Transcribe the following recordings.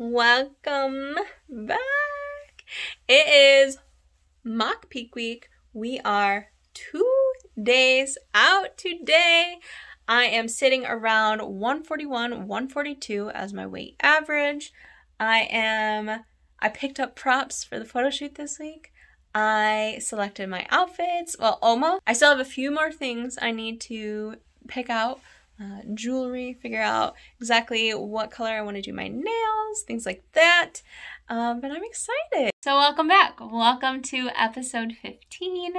Welcome back. It is mock peak week. We are 2 days out today. I am sitting around 141, 142 as my weight average. I picked up props for the photo shoot this week. I selected my outfits. Well, almost. I still have a few more things I need to pick out. Jewelry, figure out exactly what color I want to do my nails, things like that. But I'm excited. So welcome back. Welcome to episode 15.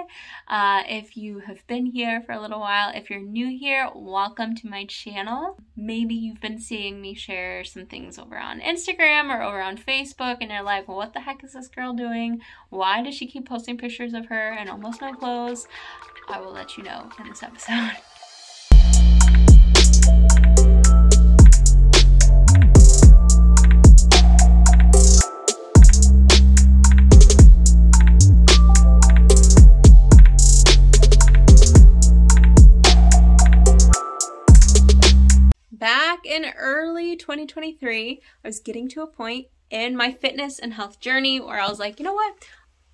If you have been here for a little while, if you're new here, welcome to my channel. Maybe you've been seeing me share some things over on Instagram or over on Facebook and you're like, well, what the heck is this girl doing? Why does she keep posting pictures of her and almost no clothes? I will let you know in this episode. Back in early 2023, I was getting to a point in my fitness and health journey where I was like, you know what?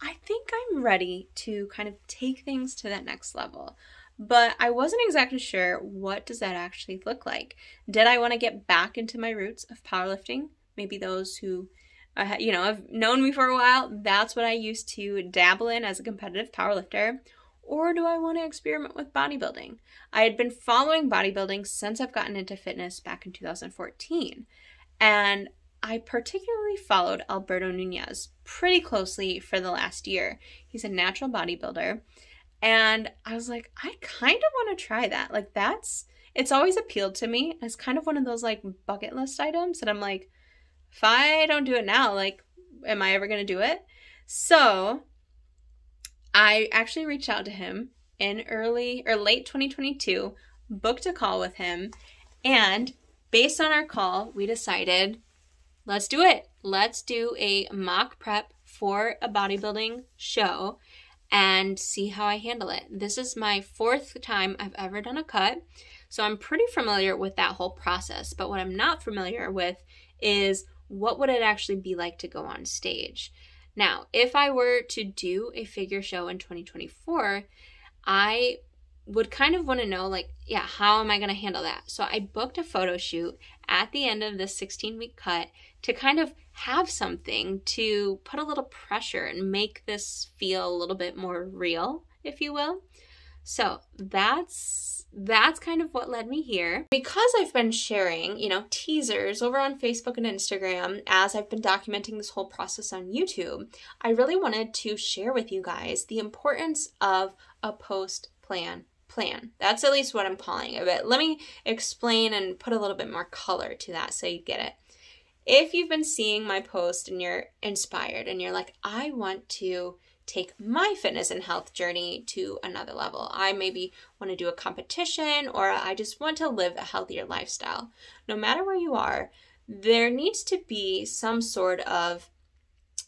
I think I'm ready to kind of take things to that next level. But I wasn't exactly sure what does that actually look like. Did I want to get back into my roots of powerlifting? Maybe those who, have known me for a while, that's what I used to dabble in as a competitive powerlifter. Or do I want to experiment with bodybuilding? I had been following bodybuilding since I've gotten into fitness back in 2014. And I particularly followed Alberto Nunez pretty closely for the last year. He's a natural bodybuilder. And I was like, I kind of want to try that. Like it's always appealed to me. It's kind of one of those like bucket list items that I'm like, if I don't do it now, like, am I ever going to do it? So I actually reached out to him in late 2022, booked a call with him, and based on our call, we decided, let's do it. Let's do a mock prep for a bodybuilding show and see how I handle it. This is my 4th time I've ever done a cut, so I'm pretty familiar with that whole process, but what I'm not familiar with is what would it actually be like to go on stage. Now, if I were to do a figure show in 2024, I would kind of want to know, how am I going to handle that? So I booked a photo shoot at the end of this 16-week cut to kind of have something to put a little pressure and make this feel a little bit more real, if you will. So that's kind of what led me here. Because I've been sharing, teasers over on Facebook and Instagram as I've been documenting this whole process on YouTube, I really wanted to share with you guys the importance of a post-plan plan. That's at least what I'm calling it. But let me explain and put a little bit more color to that so you get it. If you've been seeing my post and you're inspired and you're like, I want to take my fitness and health journey to another level. I maybe want to do a competition or I just want to live a healthier lifestyle. No matter where you are, there needs to be some sort of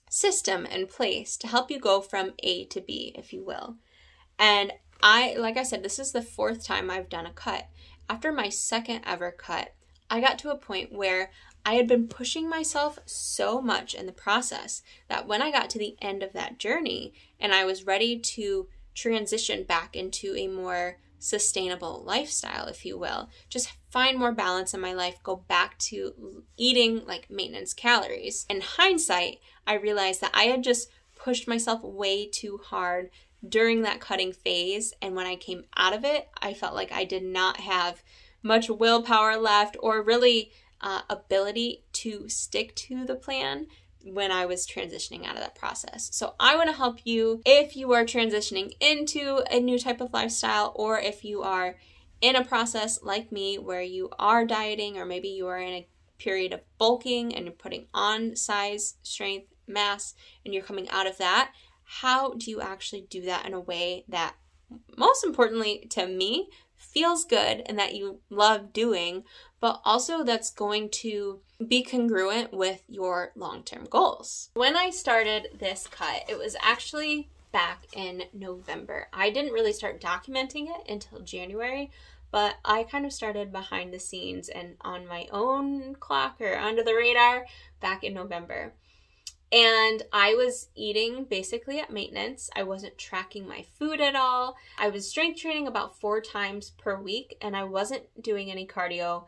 system in place to help you go from A to B, if you will. And like I said, this is the 4th time I've done a cut. After my 2nd ever cut, I got to a point where I had been pushing myself so much in the process that when I got to the end of that journey and I was ready to transition back into a more sustainable lifestyle, if you will, just find more balance in my life, go back to eating like maintenance calories. In hindsight, I realized that I had just pushed myself way too hard during that cutting phase. And when I came out of it, I felt like I did not have much willpower left or really ability to stick to the plan when I was transitioning out of that process. So I want to help you if you are transitioning into a new type of lifestyle or if you are in a process like me where you are dieting or maybe you are in a period of bulking and you're putting on size, strength, mass, and you're coming out of that. How do you actually do that in a way that, most importantly to me, feels good and that you love doing, but also that's going to be congruent with your long-term goals? When I started this cut, it was actually back in November. I didn't really start documenting it until January, but I kind of started behind the scenes and on my own clock or under the radar back in November. And I was eating basically at maintenance. I wasn't tracking my food at all. I was strength training about 4 times per week, and I wasn't doing any cardio.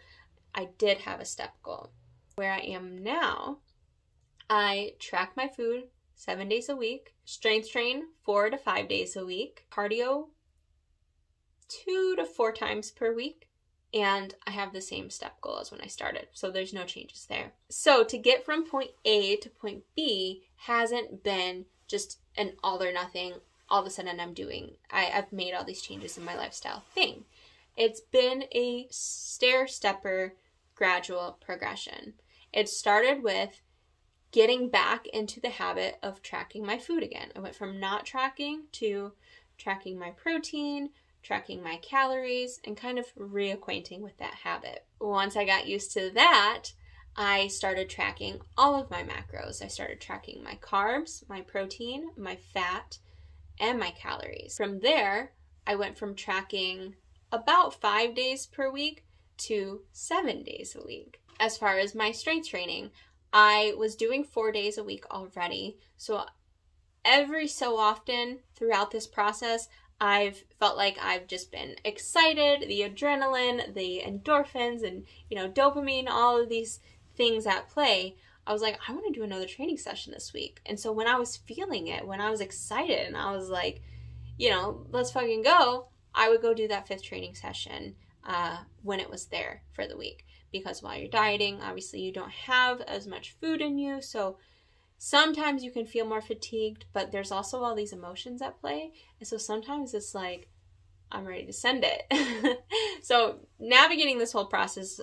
I did have a step goal. Where I am now, I track my food 7 days a week, strength train 4 to 5 days a week, cardio 2 to 4 times per week, and I have the same step goal as when I started, so there's no changes there. So to get from point A to point B hasn't been just an all or nothing, all of a sudden I've made all these changes in my lifestyle thing. It's been a stair-stepper gradual progression. It started with getting back into the habit of tracking my food again. I went from not tracking to tracking my protein, tracking my calories, and kind of reacquainting with that habit. Once I got used to that, I started tracking all of my macros. I started tracking my carbs, my protein, my fat, and my calories. From there, I went from tracking about 5 days per week to 7 days a week. As far as my strength training, I was doing 4 days a week already. So every so often throughout this process, I've felt like I've just been excited, the adrenaline, the endorphins, and, dopamine, all of these things at play. I was like, I want to do another training session this week. And so when I was feeling it, when I was excited and I was like, let's fucking go, I would go do that 5th training session when it was there for the week. Because while you're dieting, obviously you don't have as much food in you, so sometimes you can feel more fatigued, but there's also all these emotions at play. And so sometimes it's like, I'm ready to send it. So navigating this whole process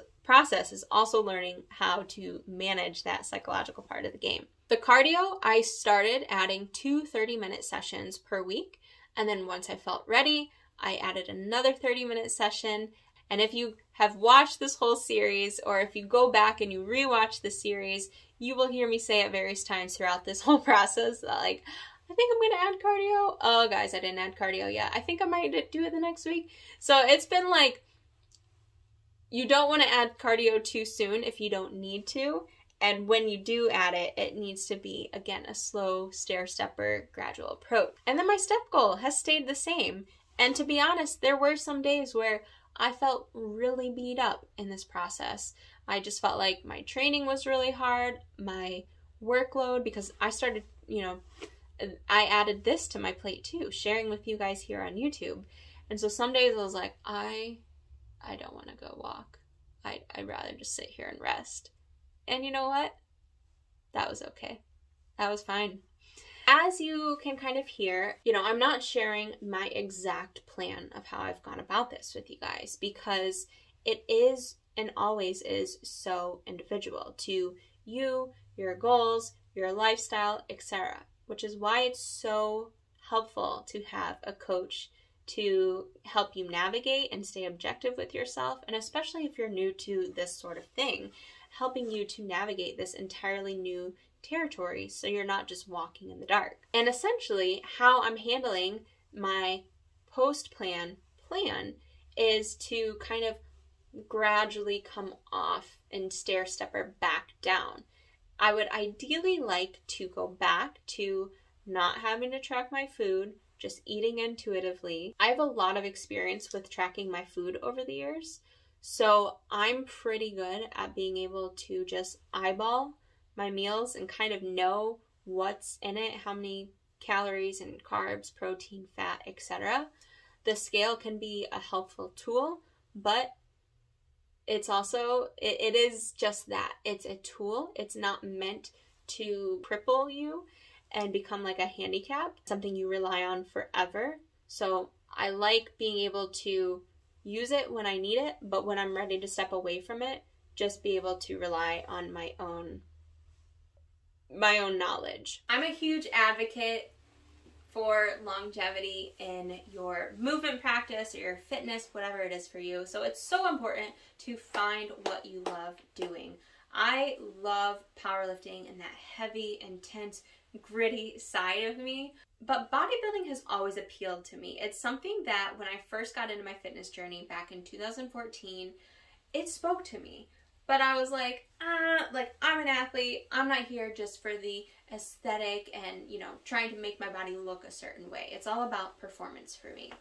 is also learning how to manage that psychological part of the game. The cardio, I started adding 2 30-minute sessions per week. And then once I felt ready, I added another 30-minute session. And if you have watched this whole series, or if you go back and you rewatch the series, you will hear me say at various times throughout this whole process that, like, I think I'm going to add cardio. Oh, guys, I didn't add cardio yet. I think I might do it the next week. So it's been like, you don't want to add cardio too soon if you don't need to. And when you do add it, it needs to be, again, a slow, stair-stepper, gradual approach. And then my step goal has stayed the same. And to be honest, there were some days where I felt really beat up in this process. I just felt like my training was really hard, my workload, because I started, I added this to my plate too, sharing with you guys here on YouTube. And so some days I was like, I don't want to go walk. I'd rather just sit here and rest. And you know what? That was okay. That was fine. As you can kind of hear, I'm not sharing my exact plan of how I've gone about this with you guys, because it is and always is so individual to you, your goals, your lifestyle, etc. Which is why it's so helpful to have a coach to help you navigate and stay objective with yourself, and especially if you're new to this sort of thing, helping you to navigate this entirely new territory so you're not just walking in the dark. And essentially how I'm handling my post-plan is to kind of gradually come off and stair-stepper back down. I would ideally like to go back to not having to track my food, just eating intuitively. I have a lot of experience with tracking my food over the years, so I'm pretty good at being able to just eyeball my meals and kind of know what's in it, how many calories and carbs, protein, fat, etc. The scale can be a helpful tool, but it's also, it is just that. It's a tool. It's not meant to cripple you and become like a handicap, something you rely on forever. So I like being able to use it when I need it, but when I'm ready to step away from it, just be able to rely on my own knowledge. I'm a huge advocate for longevity in your movement practice or your fitness, whatever it is for you. So it's so important to find what you love doing. I love powerlifting and that heavy, intense, gritty side of me, but bodybuilding has always appealed to me. It's something that when I first got into my fitness journey back in 2014, it spoke to me. But I was like, I'm an athlete. I'm not here just for the aesthetic and, you know, trying to make my body look a certain way. It's all about performance for me.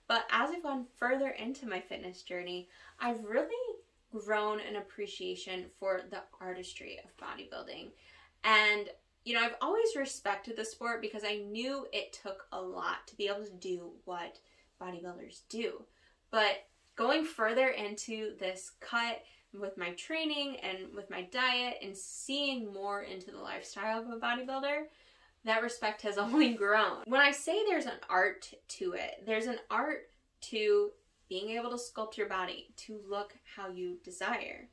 But as I've gone further into my fitness journey, I've really grown an appreciation for the artistry of bodybuilding. And, you know, I've always respected the sport because I knew it took a lot to be able to do what bodybuilders do. But going further into this cut with my training and with my diet and seeing more into the lifestyle of a bodybuilder, that respect has only grown. When I say there's an art to it, there's an art to being able to sculpt your body to look how you desire.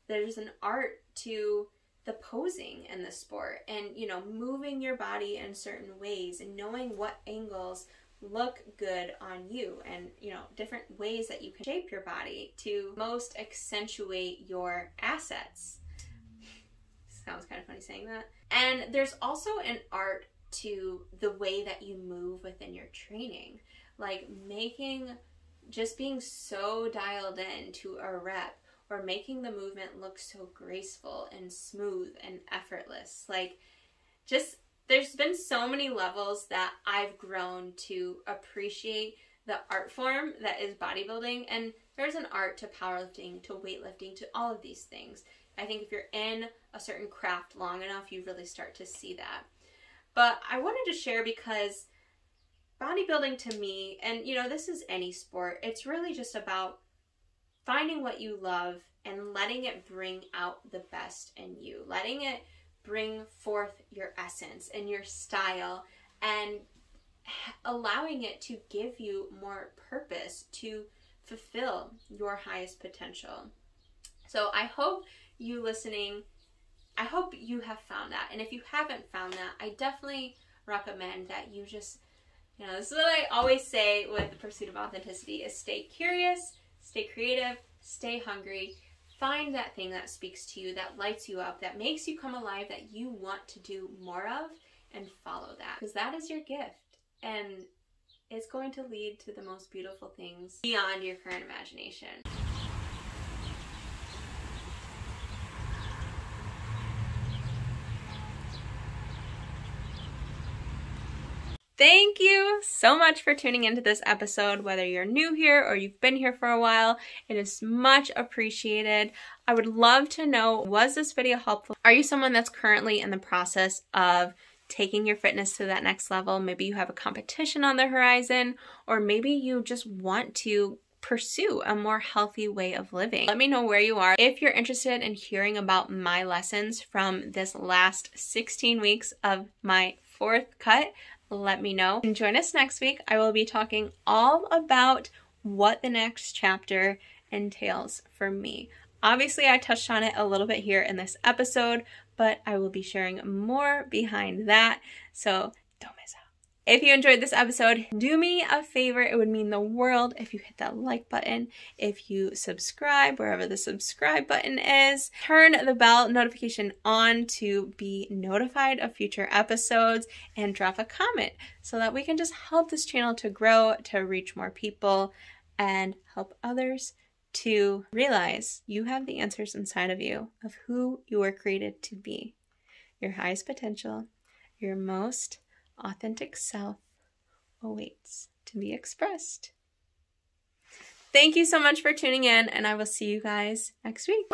There's an art to the posing in the sport and, you know, moving your body in certain ways and knowing what angles look good on you and, you know, different ways that you can shape your body to most accentuate your assets. Sounds kind of funny saying that. And there's also an art to the way that you move within your training, like just being so dialed in to a rep or making the movement look so graceful and smooth and effortless. Like, just there's been so many levels that I've grown to appreciate the art form that is bodybuilding, and there's an art to powerlifting, to weightlifting, to all of these things. I think if you're in a certain craft long enough, you really start to see that. But I wanted to share because bodybuilding to me, and you know, this is any sport, it's really just about finding what you love and letting it bring out the best in you, letting it bring forth your essence and your style and allowing it to give you more purpose to fulfill your highest potential. So I hope you listening, I hope you have found that. And if you haven't found that, I definitely recommend that you just, you know, this is what I always say with the pursuit of authenticity is stay curious, stay creative, stay hungry. Find that thing that speaks to you, that lights you up, that makes you come alive, that you want to do more of, and follow that. Because that is your gift. And it's going to lead to the most beautiful things beyond your current imagination. Thank you so much for tuning into this episode. Whether you're new here or you've been here for a while, it is much appreciated. I would love to know, was this video helpful? Are you someone that's currently in the process of taking your fitness to that next level? Maybe you have a competition on the horizon, or maybe you just want to pursue a more healthy way of living. Let me know where you are. If you're interested in hearing about my lessons from this last 16 weeks of my 4th cut, let me know. And join us next week. I will be talking all about what the next chapter entails for me. Obviously, I touched on it a little bit here in this episode, but I will be sharing more behind that, so don't miss out. If you enjoyed this episode, do me a favor. It would mean the world if you hit that like button, if you subscribe wherever the subscribe button is, turn the bell notification on to be notified of future episodes, and drop a comment so that we can just help this channel to grow, to reach more people, and help others to realize you have the answers inside of you of who you were created to be. Your highest potential, your most authentic self awaits to be expressed. Thank you so much for tuning in, and I will see you guys next week.